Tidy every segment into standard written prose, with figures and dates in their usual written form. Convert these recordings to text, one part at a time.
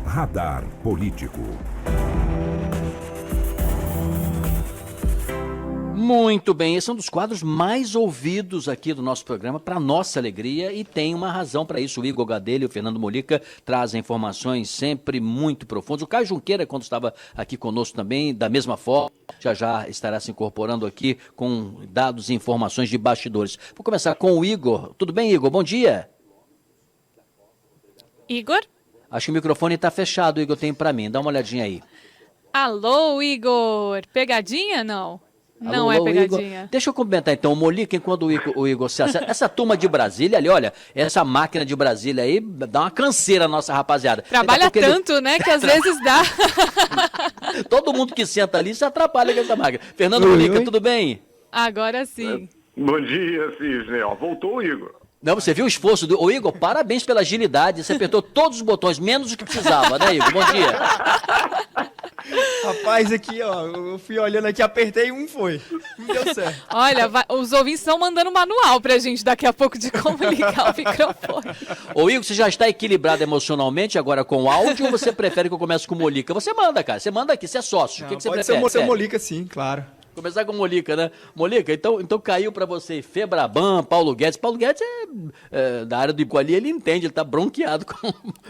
Radar Político. Muito bem, esse é um dos quadros mais ouvidos aqui do nosso programa, para nossa alegria, e tem uma razão para isso. O Igor Gadelha e o Fernando Molica trazem informações sempre muito profundas. O Caio Junqueira, quando estava aqui conosco também, da mesma forma, já estará se incorporando aqui com dados e informações de bastidores. Vou começar com o Igor. Tudo bem, Igor? Bom dia. Igor? Acho que o microfone está fechado, Igor, tem para mim. Dá uma olhadinha aí. Alô, Igor. Pegadinha, não? Alô, Não é pegadinha. Igor. Deixa eu comentar então, o Molica, enquanto o Igor se acerta. Essa turma de Brasília ali, olha, essa máquina de Brasília aí dá uma canseira à nossa rapaziada. Trabalha tanto, né, que às vezes dá. Todo mundo que senta ali se atrapalha com essa máquina. Fernando Molica, tudo bem? Agora sim. Bom dia, Cisne. Voltou o Igor. Não, você viu o esforço do... Ô, Igor, parabéns pela agilidade. Você apertou todos os botões, menos o que precisava, né, Igor? Bom dia. Rapaz, aqui, ó, eu fui olhando aqui, apertei e foi. Não deu certo. Olha, os ouvintes estão mandando manual pra gente daqui a pouco de como ligar o microfone. Ô, Igor, você já está equilibrado emocionalmente agora com o áudio ou você prefere que eu comece com o Molica? Você manda, cara. Você manda aqui, você é sócio. Não, o que você pode prefere? ser o Molica, sim, claro. Começar com o Molica, né? Molica, então caiu pra você Febraban, Paulo Guedes. Paulo Guedes é da área do Iguali, ele entende, ele tá bronqueado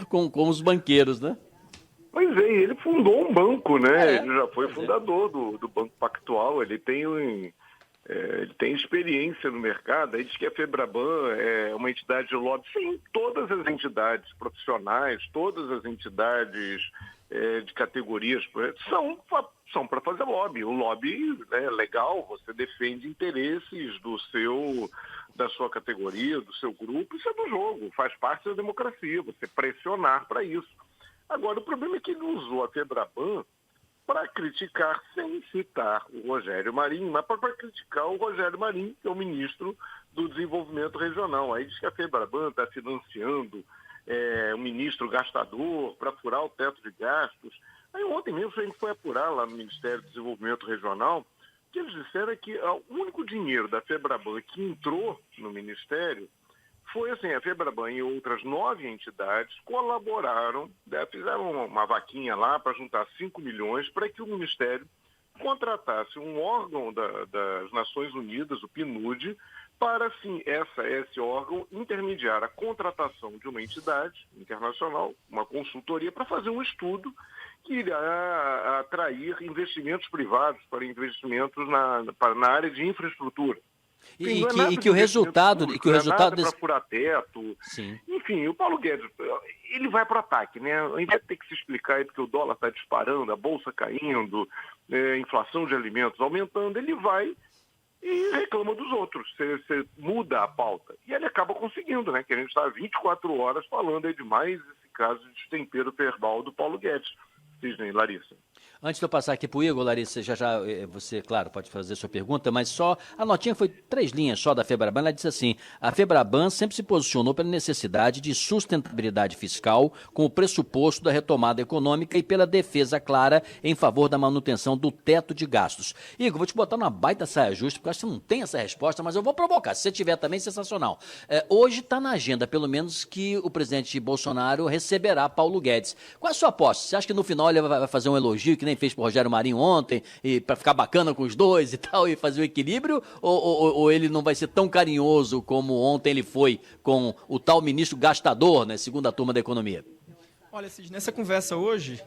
com os banqueiros, né? Pois é, ele fundou um banco, né? Ele já foi fundador do Banco Pactual, ele tem experiência no mercado. Aí diz que a Febraban é uma entidade de lobby. Sim, todas as entidades profissionais, todas as entidades de categorias são para fazer lobby. O lobby é legal, você defende interesses da sua categoria, do seu grupo, isso é do jogo, faz parte da democracia, você pressionar para isso. Agora, o problema é que ele usou a Febraban para criticar, sem citar o Rogério Marinho, mas para criticar o Rogério Marinho, que é o ministro do Desenvolvimento Regional. Aí diz que a Febraban está financiando um ministro gastador para furar o teto de gastos. Aí ontem mesmo a gente foi apurar lá no Ministério do Desenvolvimento Regional, que eles disseram que o único dinheiro da Febraban que entrou no Ministério foi assim, a Febraban e outras 9 entidades colaboraram, fizeram uma vaquinha lá para juntar 5 milhões para que o Ministério contratasse um órgão das Nações Unidas, o PNUD, para, assim, esse órgão intermediar a contratação de uma entidade internacional, uma consultoria, para fazer um estudo que irá atrair investimentos privados para investimentos na área de infraestrutura. E que o resultado desse... para furar teto. Sim. Enfim, o Paulo Guedes, ele vai para o ataque, né? A gente vai ter que se explicar aí porque o dólar está disparando, a bolsa caindo, a inflação de alimentos aumentando, ele vai e reclama dos outros. Você muda a pauta. E ele acaba conseguindo, né? Que a gente está 24 horas falando aí de mais esse caso de destempero verbal do Paulo Guedes. Cisne, Larissa. Antes de eu passar aqui para o Igor, Larissa, você, claro, pode fazer sua pergunta, mas só a notinha foi 3 linhas só da Febraban. Ela disse assim: a Febraban sempre se posicionou pela necessidade de sustentabilidade fiscal com o pressuposto da retomada econômica e pela defesa clara em favor da manutenção do teto de gastos. Igor, vou te botar numa baita saia justa, porque eu acho que você não tem essa resposta, mas eu vou provocar. Se você tiver também, sensacional. Hoje está na agenda, pelo menos, que o presidente Bolsonaro receberá Paulo Guedes. Qual é a sua aposta? Você acha que no final ele vai fazer um elogio, que nem fez pro Rogério Marinho ontem, e para ficar bacana com os dois e tal, e fazer o equilíbrio, ou ele não vai ser tão carinhoso como ontem ele foi com o tal ministro gastador, né, segundo a turma da economia? Olha, Cid, nessa conversa hoje,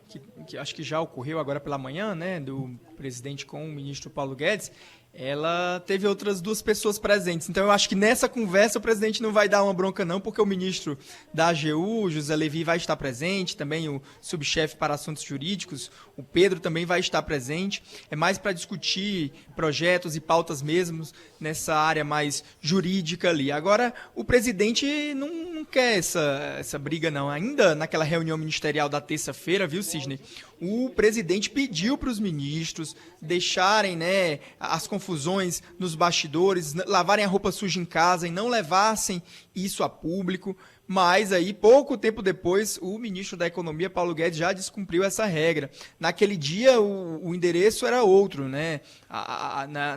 que acho que já ocorreu agora pela manhã, né, do presidente com o ministro Paulo Guedes, ela teve outras 2 pessoas presentes. Então, eu acho que nessa conversa o presidente não vai dar uma bronca não, porque o ministro da AGU, José Levi, vai estar presente, também o subchefe para assuntos jurídicos, o Pedro, também vai estar presente. É mais para discutir projetos e pautas mesmo nessa área mais jurídica ali. Agora, o presidente não quer essa briga não. Ainda naquela reunião ministerial da terça-feira, viu, Cisne? O presidente pediu para os ministros deixarem, né, as confusões nos bastidores, lavarem a roupa suja em casa e não levassem isso a público. mas aí, pouco tempo depois, o ministro da Economia, Paulo Guedes, já descumpriu essa regra. Naquele dia, o endereço era outro, né?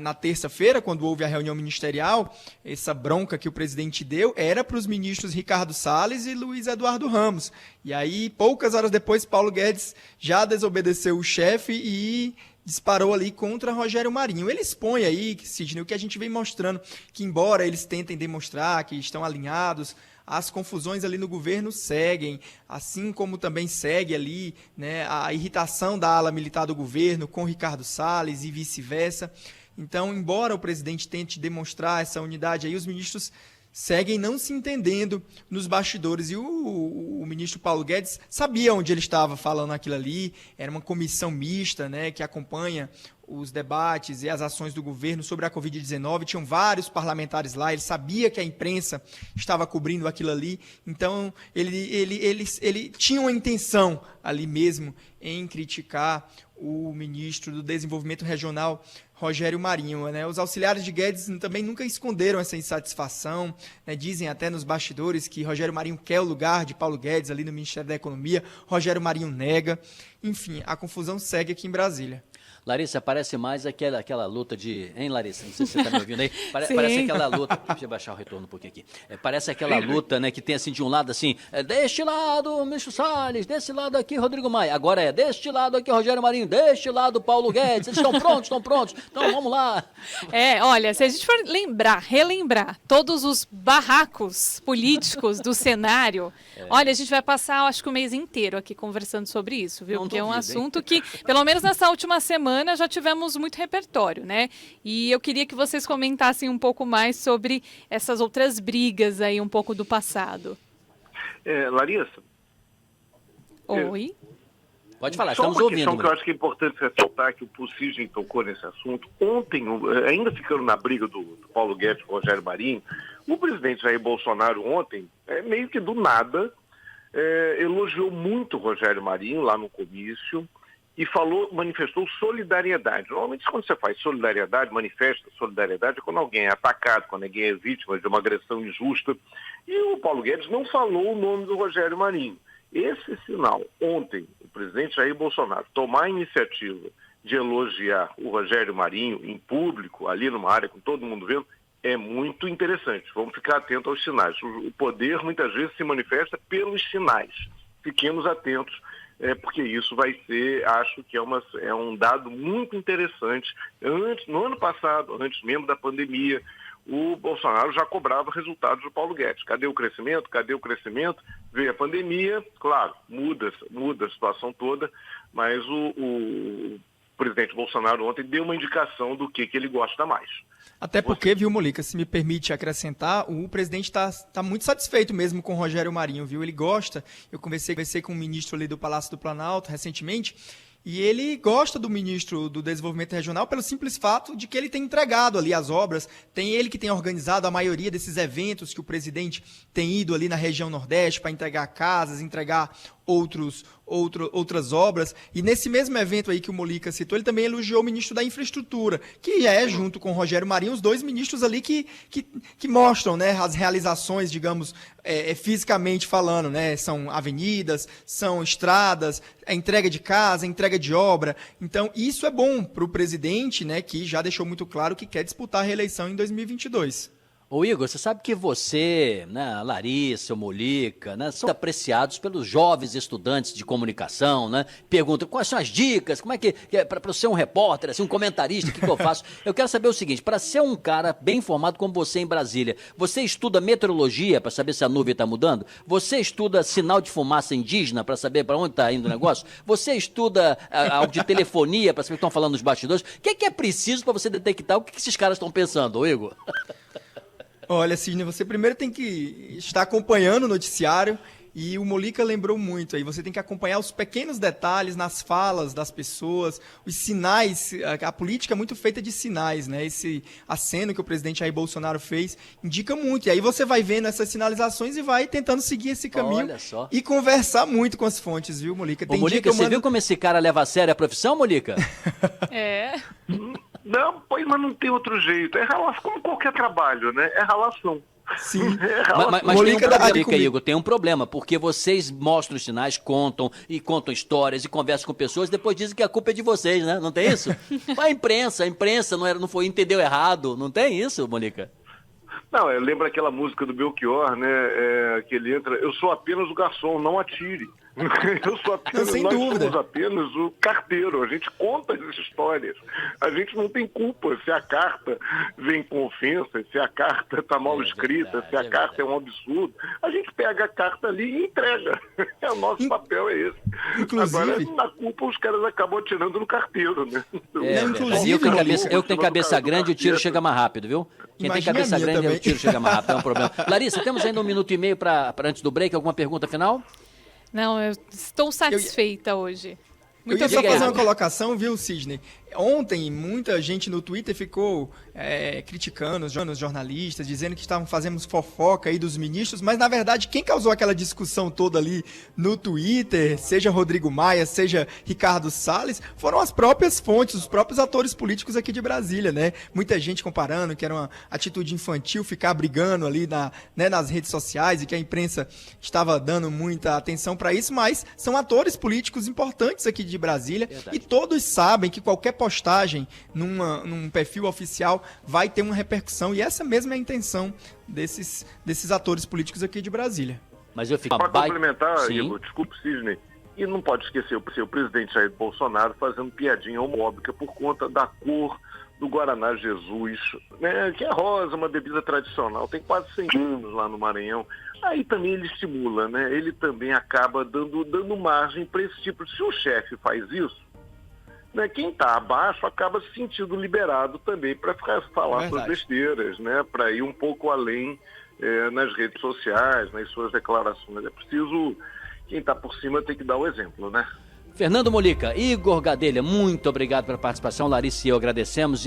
Na terça-feira, quando houve a reunião ministerial, essa bronca que o presidente deu era para os ministros Ricardo Salles e Luiz Eduardo Ramos. E aí, poucas horas depois, Paulo Guedes já desobedeceu o chefe e disparou ali contra Rogério Marinho. Ele expõe aí, Sidney, o que a gente vem mostrando, que embora eles tentem demonstrar que estão alinhados, as confusões ali no governo seguem, assim como também segue ali, né, a irritação da ala militar do governo com Ricardo Salles e vice-versa. Então, embora o presidente tente demonstrar essa unidade aí, os ministros seguem não se entendendo nos bastidores. E o ministro Paulo Guedes sabia onde ele estava falando aquilo ali. Era uma comissão mista, né, que acompanha os debates e as ações do governo sobre a Covid-19. Tinham vários parlamentares lá. Ele sabia que a imprensa estava cobrindo aquilo ali. Então, ele tinha uma intenção ali mesmo em criticar o ministro do Desenvolvimento Regional, Rogério Marinho, né? Os auxiliares de Guedes também nunca esconderam essa insatisfação, né? Dizem até nos bastidores que Rogério Marinho quer o lugar de Paulo Guedes ali no Ministério da Economia. Rogério Marinho nega. Enfim, a confusão segue aqui em Brasília. Larissa, parece mais aquela luta de... Hein, Larissa? Não sei se você está me ouvindo aí. Parece aquela luta... Deixa eu baixar o retorno um pouquinho aqui. Parece aquela luta, né, que tem assim de um lado assim, deste lado, Ministro Salles, desse lado aqui, Rodrigo Maia. Agora é deste lado aqui, Rogério Marinho, deste lado, Paulo Guedes. Eles estão prontos, Então vamos lá. Olha, se a gente for relembrar todos os barracos políticos do cenário, olha, a gente vai passar, acho que o mês inteiro aqui conversando sobre isso, viu? Porque é um assunto que, pelo menos nessa última semana, já tivemos muito repertório, né? E eu queria que vocês comentassem um pouco mais sobre essas outras brigas aí, um pouco do passado. Larissa? Oi? Pode falar, só estamos uma ouvindo. Questão que eu acho que é importante ressaltar, que o Sidney tocou nesse assunto. Ontem, ainda ficando na briga do Paulo Guedes com o Rogério Marinho, o presidente Jair Bolsonaro ontem, meio que do nada, elogiou muito o Rogério Marinho lá no comício, e manifestou solidariedade. Normalmente, quando você faz solidariedade, manifesta solidariedade, é quando alguém é atacado, quando alguém é vítima de uma agressão injusta. E o Paulo Guedes não falou o nome do Rogério Marinho. Esse sinal, ontem, o presidente Jair Bolsonaro tomar a iniciativa de elogiar o Rogério Marinho em público, ali numa área com todo mundo vendo, é muito interessante. Vamos ficar atentos aos sinais. O poder, muitas vezes, se manifesta pelos sinais. Fiquemos atentos, porque isso vai ser, acho que é um dado muito interessante. No ano passado, antes mesmo da pandemia, o Bolsonaro já cobrava resultados do Paulo Guedes. Cadê o crescimento? Veio a pandemia, claro, muda a situação toda, mas o presidente Bolsonaro ontem deu uma indicação do que ele gosta mais. Até porque, viu, Molica, se me permite acrescentar, o presidente está muito satisfeito mesmo com o Rogério Marinho, viu? Ele gosta. Eu conversei com um ministro ali do Palácio do Planalto recentemente, e ele gosta do ministro do Desenvolvimento Regional pelo simples fato de que ele tem entregado ali as obras, tem ele que tem organizado a maioria desses eventos que o presidente tem ido ali na região Nordeste para entregar casas, entregar outras obras. E nesse mesmo evento aí que o Molica citou, ele também elogiou o ministro da Infraestrutura, que junto com o Rogério Marinho, os dois ministros ali que mostram, né, as realizações, digamos, fisicamente falando, né, são avenidas, são estradas, a entrega de casa, a entrega de obra. Então, isso é bom para o presidente, né, que já deixou muito claro que quer disputar a reeleição em 2022. Ô Igor, você sabe que você, né, a Larissa, o Molica, né, são apreciados pelos jovens estudantes de comunicação, né? Perguntam quais são as dicas, como é que para ser um repórter, assim, um comentarista, o que eu faço? Eu quero saber o seguinte, para ser um cara bem informado como você em Brasília, você estuda meteorologia para saber se a nuvem está mudando? Você estuda sinal de fumaça indígena para saber para onde está indo o negócio? Você estuda algo de telefonia para saber o que estão falando nos bastidores? O que é preciso para você detectar o que esses caras estão pensando, ô Igor? Olha, Sidney, você primeiro tem que estar acompanhando o noticiário, e o Molica lembrou muito aí, você tem que acompanhar os pequenos detalhes nas falas das pessoas, os sinais. A política é muito feita de sinais, né? Esse aceno que o presidente Jair Bolsonaro fez indica muito, e aí você vai vendo essas sinalizações e vai tentando seguir esse caminho e conversar muito com as fontes, viu, Molica? Ô, Molica, você viu como esse cara leva a sério a profissão, Molica? Não, mas não tem outro jeito. É relação, como qualquer trabalho, né? É relação. Sim. Mas tem um problema, Igor, tem um problema, porque vocês mostram os sinais, contam histórias e conversam com pessoas, depois dizem que a culpa é de vocês, né? Não tem isso? A imprensa entendeu errado, não tem isso, Mônica? Não, lembra aquela música do Belchior, né? Que ele entra, eu sou apenas o garçom, não atire. Eu sou apenas, sem nós dúvida. somos apenas o carteiro, a gente conta as histórias. A gente não tem culpa se a carta vem com ofensa, se a carta está mal escrita, se a carta é um absurdo. A gente pega a carta ali e entrega. O nosso papel é esse. Inclusive... Agora, na culpa, os caras acabam atirando no carteiro, né? Eu que tenho cabeça grande, o tiro chega mais rápido, viu? Quem tem cabeça grande, o tiro chega mais rápido, é um problema. Larissa, temos ainda 1 minuto e meio para antes do break, alguma pergunta final? Não, eu estou satisfeita hoje. Eu ia só fazer uma colocação, viu, Sidney? Ontem, muita gente no Twitter ficou criticando os jornalistas, dizendo que estavam fazendo fofoca aí dos ministros, mas, na verdade, quem causou aquela discussão toda ali no Twitter, seja Rodrigo Maia, seja Ricardo Salles, foram as próprias fontes, os próprios atores políticos aqui de Brasília, né? Muita gente comparando que era uma atitude infantil ficar brigando ali nas redes sociais e que a imprensa estava dando muita atenção para isso, mas são atores políticos importantes aqui de Brasília. Verdade. E todos sabem que qualquer postagem num perfil oficial vai ter uma repercussão, e essa mesma é a intenção desses atores políticos aqui de Brasília. Mas eu fico... Para complementar, Igor, desculpe, Sidney, e não pode esquecer o presidente Jair Bolsonaro fazendo piadinha homofóbica por conta da cor do Guaraná Jesus, né, que é rosa, uma bebida tradicional, tem quase 100 anos lá no Maranhão. Aí também ele estimula, né? Ele também acaba dando margem para esse tipo. Se o chefe faz isso, né, quem está abaixo acaba se sentindo liberado também para falar suas besteiras, né? Para ir um pouco além nas redes sociais, nas suas declarações. É preciso, quem está por cima tem que dar o exemplo, né? Fernando Molica, Igor Gadelha, muito obrigado pela participação. Larissa e eu agradecemos.